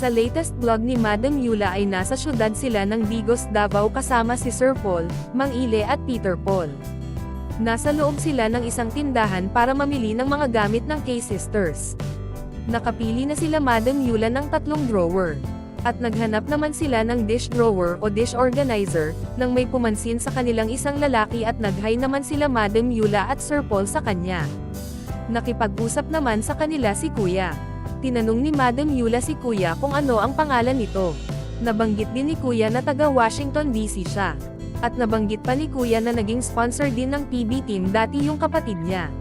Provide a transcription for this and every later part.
Sa latest vlog ni Madam Yula ay nasa syudad sila ng Digos, Davao kasama si Sir Paul, Mang Ile at Peter Paul. Nasa loob sila ng isang tindahan para mamili ng mga gamit ng K-Sisters. Nakapili na sila Madam Yula ng 3 drawer. At naghanap naman sila ng dish drawer o dish organizer, nang may pumansin sa kanilang isang lalaki at nag-hi naman sila Madam Yula at Sir Paul sa kanya. Nakipag-usap naman sa kanila si Kuya. Tinanong ni Madam Yula si Kuya kung ano ang pangalan nito. Nabanggit din ni Kuya na taga Washington DC siya. At nabanggit pa ni Kuya na naging sponsor din ng PB team dati yung kapatid niya.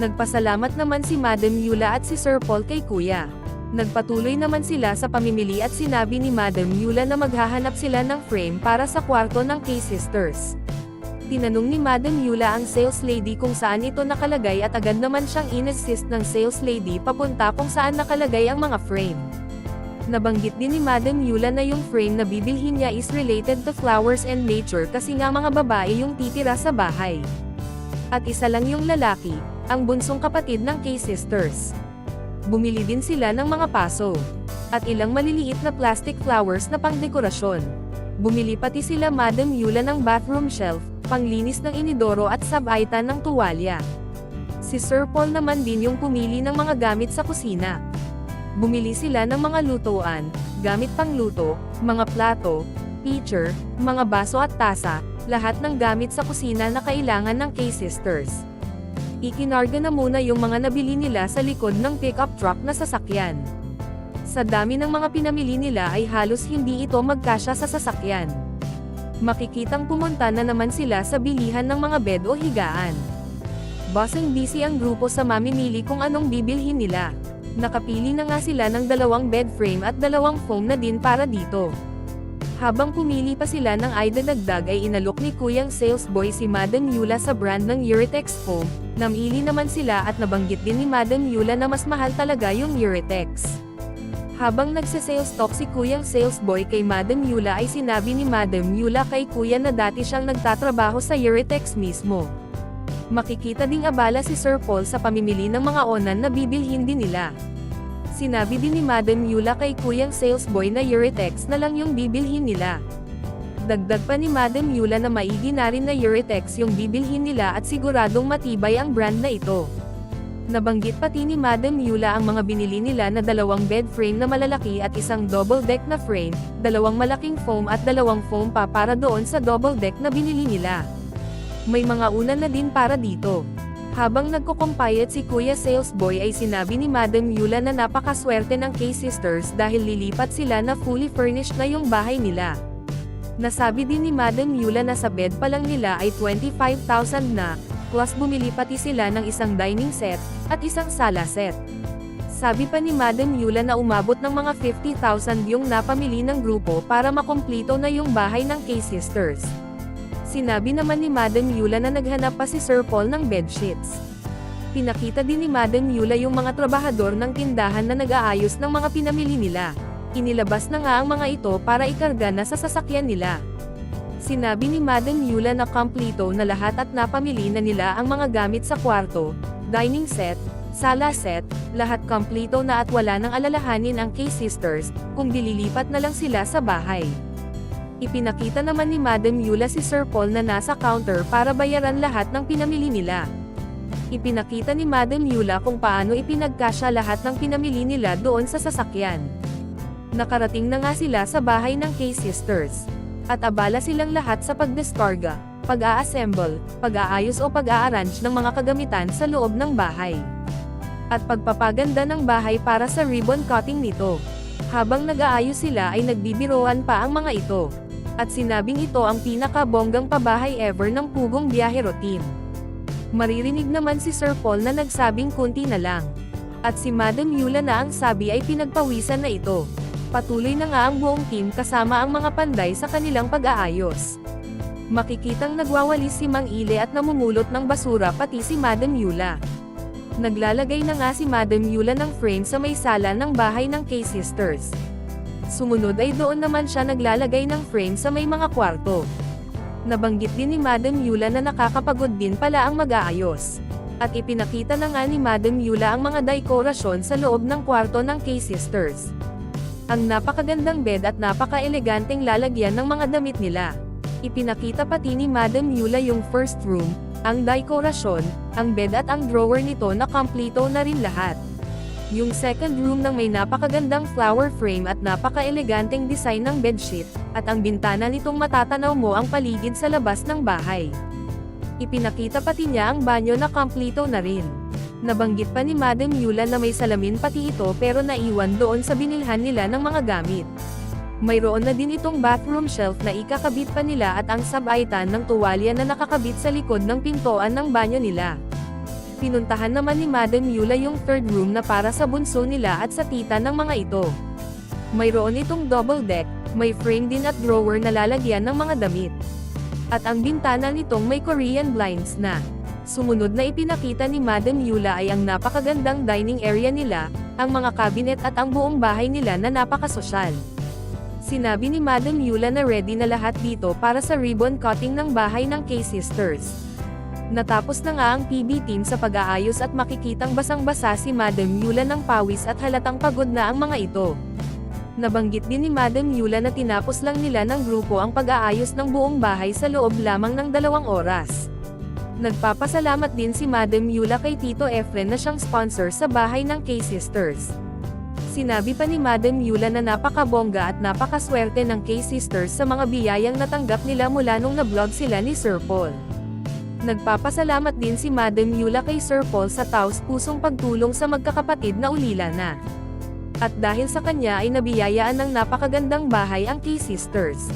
Nagpasalamat naman si Madam Yula at si Sir Paul kay Kuya. Nagpatuloy naman sila sa pamimili at sinabi ni Madam Yula na maghahanap sila ng frame para sa kwarto ng K-Sisters. Tinanong ni Madam Yula ang sales lady kung saan ito nakalagay at agad naman siyang in-assist ng sales lady papunta kung saan nakalagay ang mga frame. Nabanggit din ni Madam Yula na yung frame na bibilhin niya is related to flowers and nature kasi nga mga babae yung titira sa bahay. At isa lang yung lalaki, ang bunsong kapatid ng K-Sisters. Bumili din sila ng mga paso. At ilang maliliit na plastic flowers na pangdekorasyon. Bumili pati sila Madam Yula ng bathroom shelf, panglinis ng inidoro at sabaitan ng tuwalya. Si Sir Paul naman din yung pumili ng mga gamit sa kusina. Bumili sila ng mga lutuan, gamit pangluto, mga plato, pitcher, mga baso at tasa, lahat ng gamit sa kusina na kailangan ng K-Sisters. Ikinarga na muna yung mga nabili nila sa likod ng pickup truck na sasakyan. Sa dami ng mga pinamili nila ay halos hindi ito magkasya sa sasakyan. Makikitang pumunta na naman sila sa bilihan ng mga bed o higaan. Busy busy ang grupo sa mamimili kung anong bibilhin nila. Nakapili na nga sila ng 2 bed frame at 2 foam na din para dito. Habang pumili pa sila ng idadagdag ay inalok ni Kuyang sales boy si Madam Yula sa brand ng Uritex foam. Namili naman sila at nabanggit din ni Madam Yula na mas mahal talaga yung Uritex. Habang nagsa-sales talk si Kuyang sales boy kay Madam Yula ay sinabi ni Madam Yula kay Kuya na dati siyang nagtatrabaho sa Uritex mismo. Makikita ding abala si Sir Paul sa pamimili ng mga onan na bibilhin din nila. Sinabi din ni Madam Yula kay Kuyang sales boy na Uritex na lang yung bibilhin nila. Dagdag pa ni Madam Yula na maigi na rin na Uritex yung bibilhin nila at siguradong matibay ang brand na ito. Nabanggit pati ni Madam Yula ang mga binili nila na 2 bed frame na malalaki at isang double deck na frame, 2 malaking foam at 2 foam pa para doon sa double deck na binili nila. May mga unan na din para dito. Habang nagko-compayat si Kuya sales boy ay sinabi ni Madam Yula na napakaswerte ng K-Sisters dahil lilipat sila na fully furnished na yung bahay nila. Nasabi din ni Madam Yula na sa bed pa lang nila ay 25,000 na, plus bumili pati sila ng isang dining set, at isang sala set. Sabi pa ni Madam Yula na umabot ng mga 50,000 yung napamili ng grupo para makomplito na yung bahay ng K-Sisters. Sinabi naman ni Madam Yula na naghanap pa si Sir Paul ng bedsheets. Pinakita din ni Madam Yula yung mga trabahador ng tindahan na nag-aayos ng mga pinamili nila. Inilabas na nga ang mga ito para ikarga na sa sasakyan nila. Sinabi ni Madam Yula na kompleto na lahat at napamili na nila ang mga gamit sa kwarto, dining set, sala set, lahat kompleto na at wala nang alalahanin ang K-Sisters, kung dililipat na lang sila sa bahay. Ipinakita naman ni Madam Yula si Sir Paul na nasa counter para bayaran lahat ng pinamili nila. Ipinakita ni Madam Yula kung paano ipinagkasya lahat ng pinamili nila doon sa sasakyan. Nakarating na nga sila sa bahay ng K-Sisters. At abala silang lahat sa pagdeskarga, pag-a-assemble, pag-aayos o pag-a-arrange ng mga kagamitan sa loob ng bahay. At pagpapaganda ng bahay para sa ribbon cutting nito. Habang nag-aayos sila ay nagbibiroan pa ang mga ito. At sinabing ito ang pinaka-bonggang pabahay ever ng Pugong Biyahero Team. Maririnig naman si Sir Paul na nagsabing kunti na lang. At si Madam Yula na ang sabi ay pinagpawisan na ito. Patuloy na nga ang buong team kasama ang mga panday sa kanilang pag-aayos. Makikitang nagwawalis si Mang Ile at namumulot ng basura pati si Madam Yula. Naglalagay na nga si Madam Yula ng frame sa may sala ng bahay ng K-Sisters. Sumunod ay doon naman siya naglalagay ng frame sa may mga kwarto. Nabanggit din ni Madam Yula na nakakapagod din pala ang mag-aayos. At ipinakita na nga ni Madam Yula ang mga dekorasyon sa loob ng kwarto ng K-Sisters. ang napakagandang bed at napaka-eleganteng lalagyan ng mga damit nila. Ipinakita pati ni Madam Yula yung first room, ang dekorasyon, ang bed at ang drawer nito na kompleto na rin lahat. Yung second room ng may napakagandang flower frame at napaka-eleganteng design ng bedsheet, at ang bintana nitong matatanaw mo ang paligid sa labas ng bahay. Ipinakita pati niya ang banyo na kompleto na rin. Nabanggit pa ni Madam Yula na may salamin pati ito pero naiwan doon sa binilhan nila ng mga gamit. Mayroon na din itong bathroom shelf na ikakabit pa nila at ang sabaitan ng tuwalya na nakakabit sa likod ng pintuan ng banyo nila. Pinuntahan naman ni Madam Yula yung third room na para sa bunso nila at sa tita ng mga ito. Mayroon itong double deck, may frame din at drawer na lalagyan ng mga damit. At ang bintana nitong may Korean blinds na. Sumunod na ipinakita ni Madam Yula ay ang napakagandang dining area nila, ang mga cabinet at ang buong bahay nila na napakasosyal. Sinabi ni Madam Yula na ready na lahat dito para sa ribbon cutting ng bahay ng K-Sisters. Natapos na nga ang PB team sa pag-aayos at makikitang basang-basa si Madam Yula ng pawis at halatang pagod na ang mga ito. Nabanggit din ni Madam Yula na tinapos lang nila ng grupo ang pag-aayos ng buong bahay sa loob lamang ng 2 oras. Nagpapasalamat din si Madam Yula kay Tito Efren na siyang sponsor sa bahay ng K-Sisters. Sinabi pa ni Madam Yula na napakabongga at napakaswerte ng K-Sisters sa mga biyayang natanggap nila mula nung na-vlog sila ni Sir Paul. Nagpapasalamat din si Madam Yula kay Sir Paul sa taos-pusong pagtulong sa magkakapatid na ulila na. At dahil sa kanya ay nabiyayaan ng napakagandang bahay ang K-Sisters.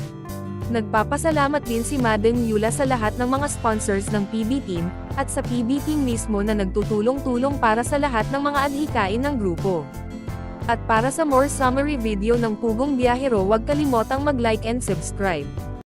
Nagpapasalamat din si Madam Yula sa lahat ng mga sponsors ng PB Team, at sa PB Team mismo na nagtutulong-tulong para sa lahat ng mga adhikain ng grupo. At para sa more summary video ng Pugong Biyahero, huwag kalimotang mag-like and subscribe.